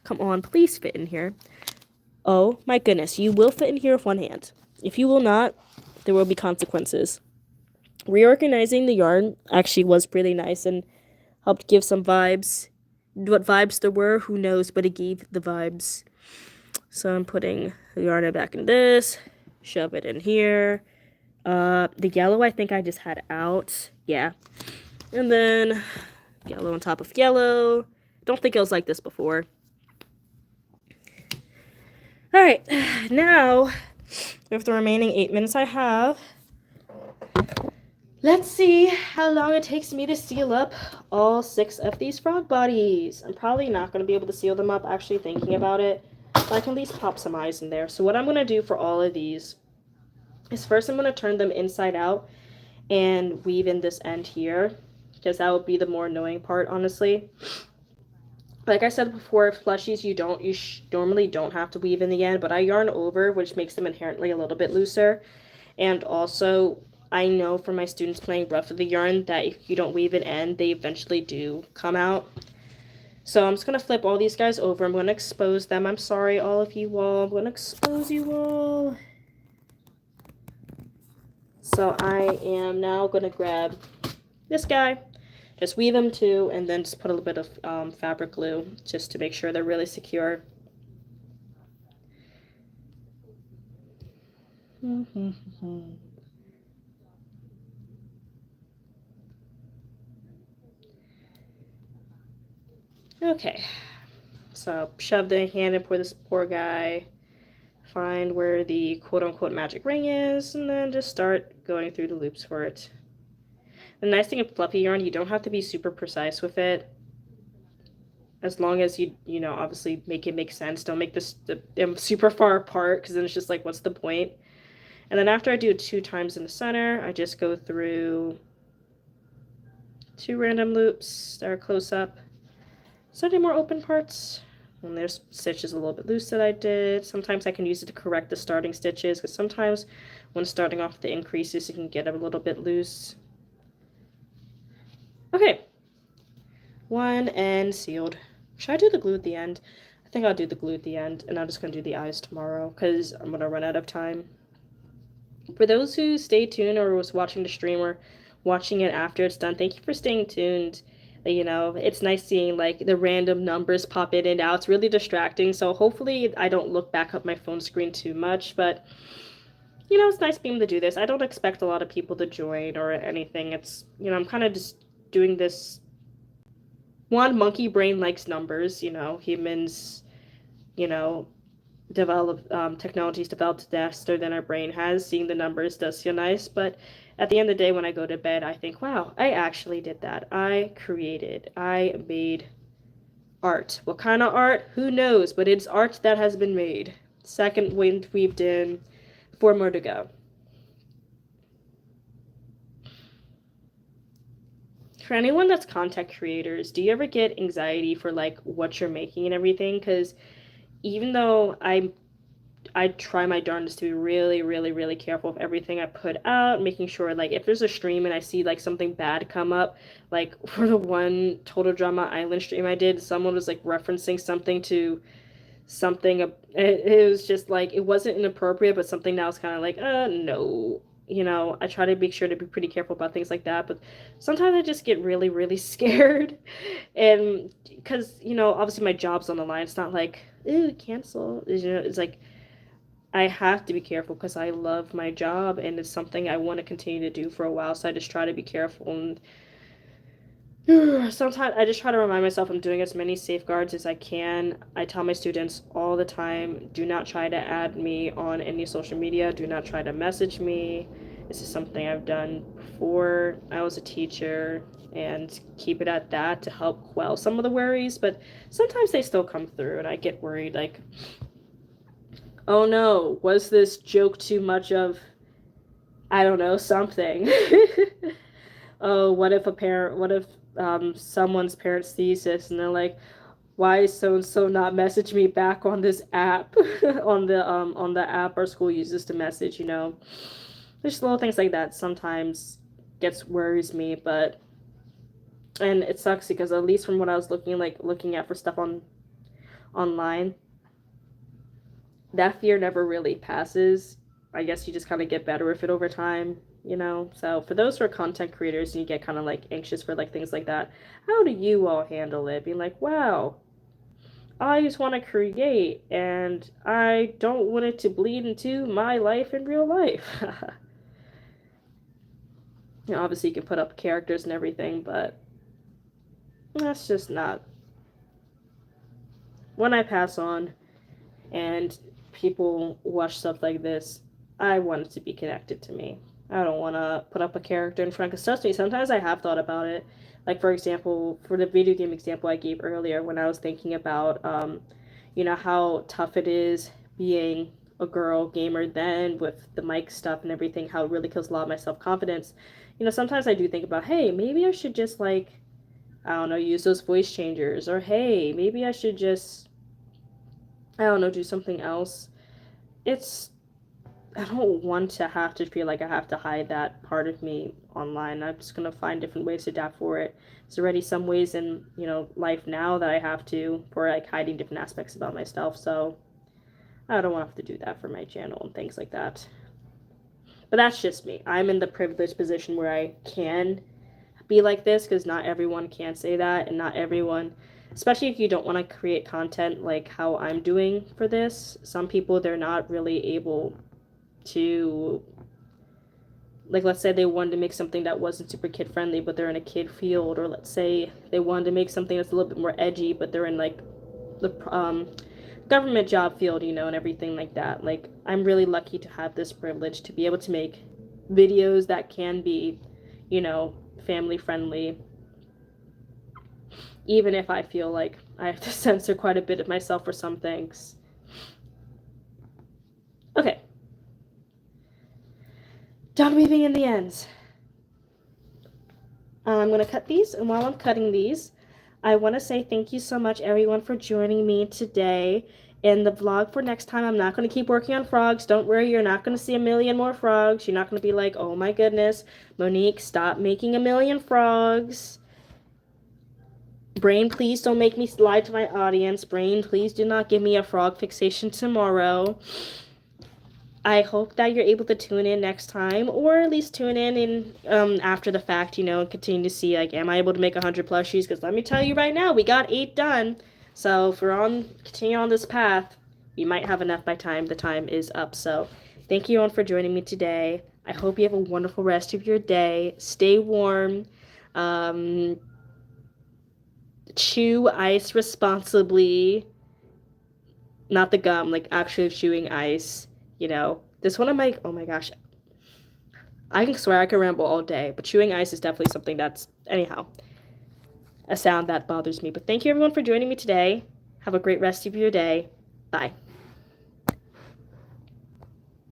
Come on, please fit in here. Oh my goodness, you will fit in here with one hand. If you will not, there will be consequences. Reorganizing the yarn actually was pretty nice and helped give some vibes. What vibes there were, who knows, but it gave the vibes. So I'm putting the yarn back in this, shove it in here. The yellow I think I just had out. Yeah. And then yellow on top of yellow. Don't think it was like this before. Alright, now, with the remaining 8 minutes I have, let's see how long it takes me to seal up all 6 of these frog bodies. I'm probably not going to be able to seal them up, actually thinking about it, but I can at least pop some eyes in there. So what I'm going to do for all of these is first I'm going to turn them inside out and weave in this end here, because that would be the more annoying part, honestly. Like I said before, plushies you normally don't have to weave in the end, but I yarn over, which makes them inherently a little bit looser. And also, I know from my students playing rough with the yarn that if you don't weave an end, they eventually do come out. So I'm just going to flip all these guys over. I'm going to expose them. I'm sorry, all of you all. I'm going to expose you all. So I am now going to grab this guy. Just weave them too, and then just put a little bit of fabric glue just to make sure they're really secure. Okay, so shove the hand in for this poor guy, find where the quote-unquote magic ring is, and then just start going through the loops for it. The nice thing of fluffy yarn, you don't have to be super precise with it. As long as you know, obviously make it make sense. Don't make them super far apart, because then it's just like, what's the point? And then after I do it 2 times in the center, I just go through 2 random loops that are close up. So any more open parts? And there's stitches a little bit loose that I did. Sometimes I can use it to correct the starting stitches, because sometimes when starting off the increases, you can get a little bit loose. Okay. 1 end sealed. Should I do the glue at the end? I think I'll do the glue at the end, and I'm just going to do the eyes tomorrow, because I'm going to run out of time. For those who stay tuned or was watching the stream or watching it after it's done, thank you for staying tuned. You know, it's nice seeing like the random numbers pop in and out. It's really distracting, so hopefully I don't look back up my phone screen too much, but you know, it's nice being able to do this. I don't expect a lot of people to join or anything. It's, you know, I'm kind of just doing this. One, monkey brain likes numbers, you know, humans, you know, technology's developed faster than our brain has. Seeing the numbers does feel nice, but at the end of the day, when I go to bed, I think, wow, I actually did that. I made art. What kind of art? Who knows, but it's art that has been made. Second wind weaved in, 4 more to go. for anyone that's content creators, do you ever get anxiety for like what you're making and everything? Because even though I try my darndest to be really, really, really careful of everything I put out, making sure like if there's a stream and I see like something bad come up, like for the one Total Drama Island stream I did, someone was like referencing something to something. It was just like it wasn't inappropriate, but something that was kind of like, no. You know, I try to make sure to be pretty careful about things like that, but sometimes I just get really, really scared. And because, you know, obviously my job's on the line. It's not like, ooh, cancel. You know, it's like I have to be careful because I love my job and it's something I want to continue to do for a while. So I just try to be careful. And sometimes I just try to remind myself I'm doing as many safeguards as I can. I tell my students all the time, do not try to add me on any social media. Do not try to message me. This is something I've done before I was a teacher, and keep it at that to help quell some of the worries. But sometimes they still come through and I get worried like, oh no, was this joke too much of, I don't know, something? Oh, what if someone's parents sees this and they're like, why is so and so not message me back on this app, on the app our school uses to message, you know? There's little things like that sometimes worries me, but and it sucks because at least from what I was looking at for stuff online, that fear never really passes. I guess you just kind of get better with it over time, you know? So for those who are content creators and you get kind of like anxious for like things like that, how do you all handle it? Being like, wow, I just want to create and I don't want it to bleed into my life in real life. You know, obviously you can put up characters and everything, but that's just not. When I pass on and people watch stuff like this, I want it to be connected to me. I don't want to put up a character in front, because trust me, sometimes I have thought about it. Like, for example, for the video game example I gave earlier, when I was thinking about, you know, how tough it is being a girl gamer then with the mic stuff and everything, how it really kills a lot of my self-confidence. You know, sometimes I do think about, hey, maybe I should just, like, I don't know, use those voice changers. Or, hey, maybe I should just, I don't know, do something else. I don't want to have to feel like I have to hide that part of me online. I'm just going to find different ways to adapt for it. There's already some ways in, you know, life now that I have to, for like hiding different aspects about myself. So I don't want to have to do that for my channel and things like that. But that's just me. I'm in the privileged position where I can be like this, because not everyone can say that, and not everyone, especially if you don't want to create content like how I'm doing for this, some people, they're not really able to, like, let's say they wanted to make something that wasn't super kid friendly but they're in a kid field, or let's say they wanted to make something that's a little bit more edgy but they're in like the government job field, you know, and everything like that. Like, I'm really lucky to have this privilege to be able to make videos that can be, you know, family friendly, even if I feel like I have to censor quite a bit of myself for some things. Okay. Done weaving in the ends. I'm going to cut these, and while I'm cutting these, I want to say thank you so much, everyone, for joining me today in the vlog. For next time, I'm not going to keep working on frogs. Don't worry, you're not going to see a million more frogs. You're not going to be like, oh my goodness, Monique, stop making a million frogs. Brain, please don't make me lie to my audience. Brain, please do not give me a frog fixation tomorrow. I hope that you're able to tune in next time, or at least tune in after the fact, you know, and continue to see, like, am I able to make 100 plushies? Because let me tell you right now, we got 8 done. So if we're continue on this path, we might have enough by time the time is up. So thank you all for joining me today. I hope you have a wonderful rest of your day. Stay warm. Chew ice responsibly. Not the gum, like actually chewing ice. You know, this one of my, oh my gosh, I can swear I can ramble all day, but chewing ice is definitely something that's, anyhow, a sound that bothers me. But thank you everyone for joining me today. Have a great rest of your day. Bye.